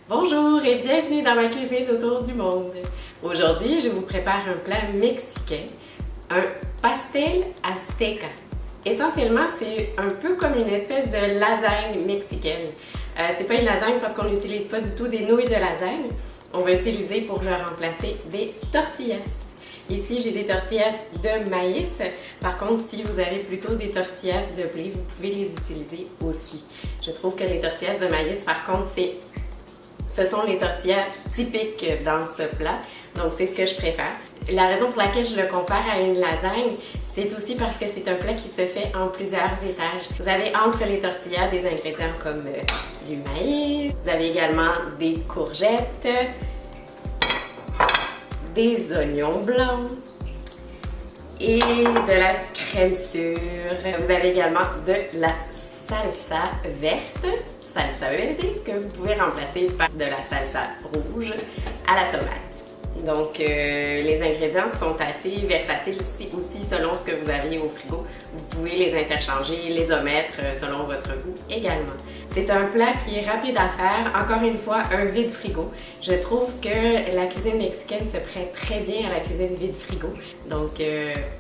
Bonjour et bienvenue dans ma cuisine autour du monde. Aujourd'hui, je vous prépare un plat mexicain, un pastel azteca. Essentiellement, c'est un peu comme une espèce de lasagne mexicaine. C'est pas une lasagne parce qu'on n'utilise pas du tout des nouilles de lasagne. On va utiliser pour le remplacer des tortillas. Ici, j'ai des tortillas de maïs. Par contre, si vous avez plutôt des tortillas de blé, vous pouvez les utiliser aussi. Je trouve que les tortillas de maïs, par contre, ce sont les tortillas typiques dans ce plat, donc c'est ce que je préfère. La raison pour laquelle je le compare à une lasagne, c'est aussi parce que c'est un plat qui se fait en plusieurs étages. Vous avez entre les tortillas des ingrédients comme du maïs, vous avez également des courgettes, des oignons blancs et de la crème sûre. Vous avez également de la salsa verte, salsa verde, que vous pouvez remplacer par de la salsa rouge à la tomate. Donc, les ingrédients sont assez versatiles aussi selon ce que vous avez au frigo. Vous pouvez les interchanger, les omettre selon votre goût également. C'est un plat qui est rapide à faire. Encore une fois, un vide frigo. Je trouve que la cuisine mexicaine se prête très bien à la cuisine vide frigo. Donc,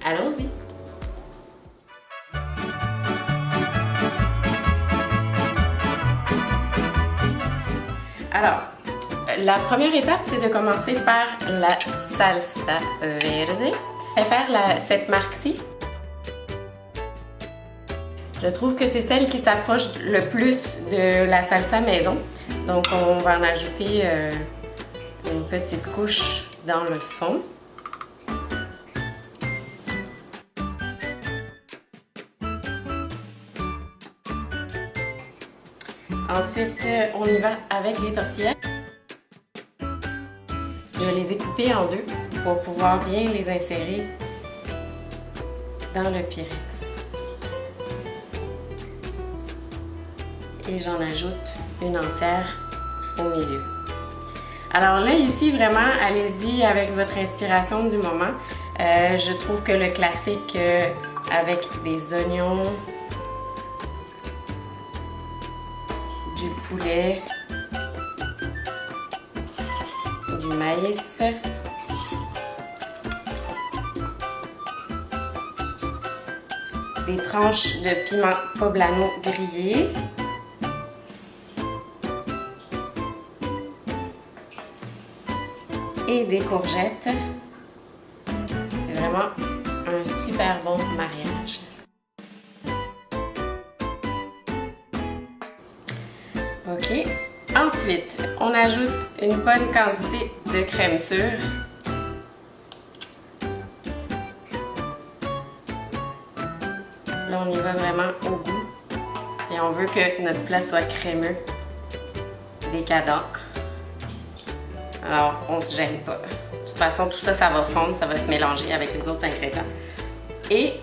allons-y! Alors, la première étape, c'est de commencer par la salsa verde. Je vais faire cette marque-ci. Je trouve que c'est celle qui s'approche le plus de la salsa maison. Donc, on va en ajouter une petite couche dans le fond. Ensuite, on y va avec les tortillas. Je les ai coupées en deux pour pouvoir bien les insérer dans le Pyrex. Et j'en ajoute une entière au milieu. Alors là, ici, vraiment, allez-y avec votre inspiration du moment. Je trouve que le classique avec des oignons, du poulet, du maïs, des tranches de piment poblano grillé, et des courgettes. C'est vraiment un super bon mariage. OK. Ensuite, on ajoute une bonne quantité de crème sûre. Là, on y va vraiment au goût. Et on veut que notre plat soit crémeux, décadent. Alors, on se gêne pas. De toute façon, tout ça, ça va fondre, ça va se mélanger avec les autres ingrédients. Et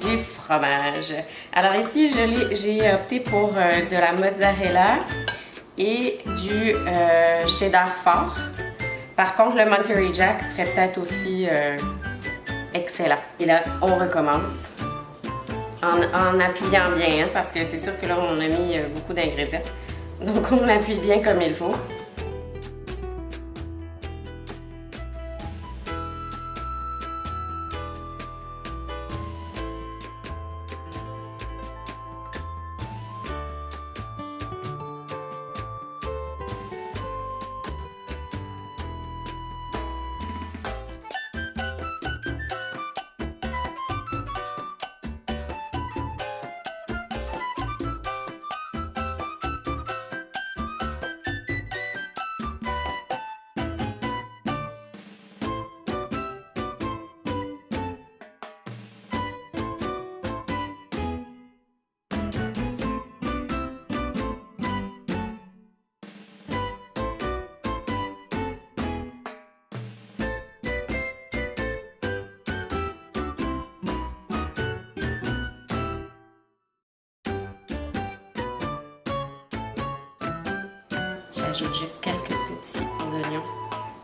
du fromage. Alors ici, j'ai opté pour de la mozzarella et du cheddar fort. Par contre, le Monterey Jack serait peut-être aussi excellent. Et là, on recommence en appuyant bien, hein, parce que c'est sûr que là, on a mis beaucoup d'ingrédients. Donc, on appuie bien comme il faut.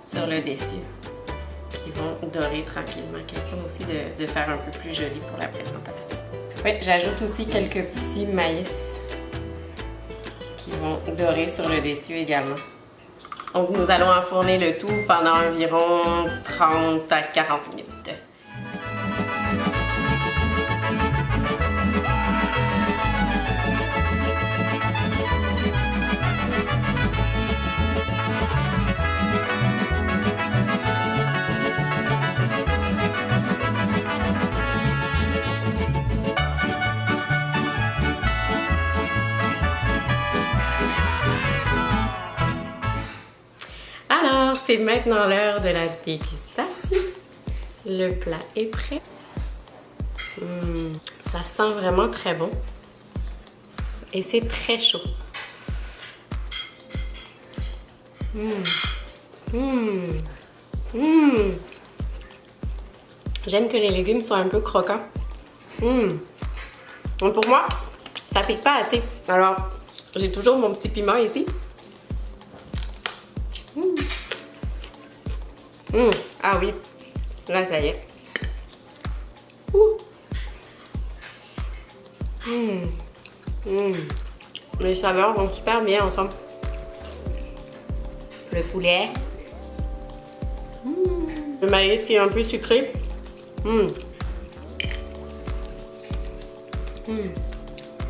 sur le dessus qui vont dorer tranquillement. Question aussi de faire un peu plus joli pour la présentation. Oui, j'ajoute aussi quelques petits maïs qui vont dorer sur le dessus également. Donc nous allons enfourner le tout pendant environ 30 à 40 minutes. Alors, c'est maintenant l'heure de la dégustation. Le plat est prêt. Ça sent vraiment très bon. Et c'est très chaud. J'aime que les légumes soient un peu croquants. Donc pour moi, ça pique pas assez. Alors, j'ai toujours mon petit piment ici. Ah oui, là ça y est. Les saveurs vont super bien ensemble. Le poulet. Le maïs qui est un peu sucré.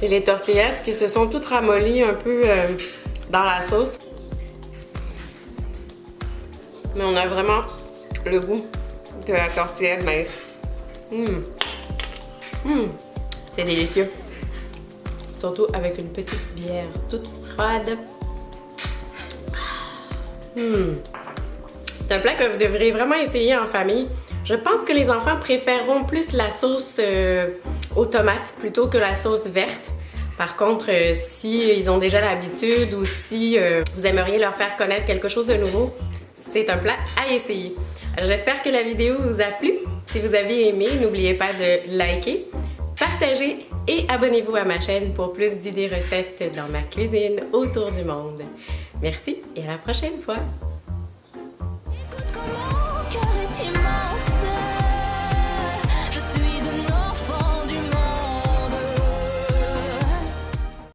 Et les tortillas qui se sont toutes ramollies un peu dans la sauce. Mais on a vraiment le goût de la tortilla de maïs. C'est délicieux. Surtout avec une petite bière toute froide. C'est un plat que vous devriez vraiment essayer en famille. Je pense que les enfants préféreront plus la sauce aux tomates plutôt que la sauce verte. Par contre, si ils ont déjà l'habitude ou si vous aimeriez leur faire connaître quelque chose de nouveau, c'est un plat à essayer. Alors j'espère que la vidéo vous a plu. Si vous avez aimé, n'oubliez pas de liker, partager et abonnez-vous à ma chaîne pour plus d'idées recettes dans ma cuisine autour du monde. Merci et à la prochaine fois! Écoute comment mon cœur est immense.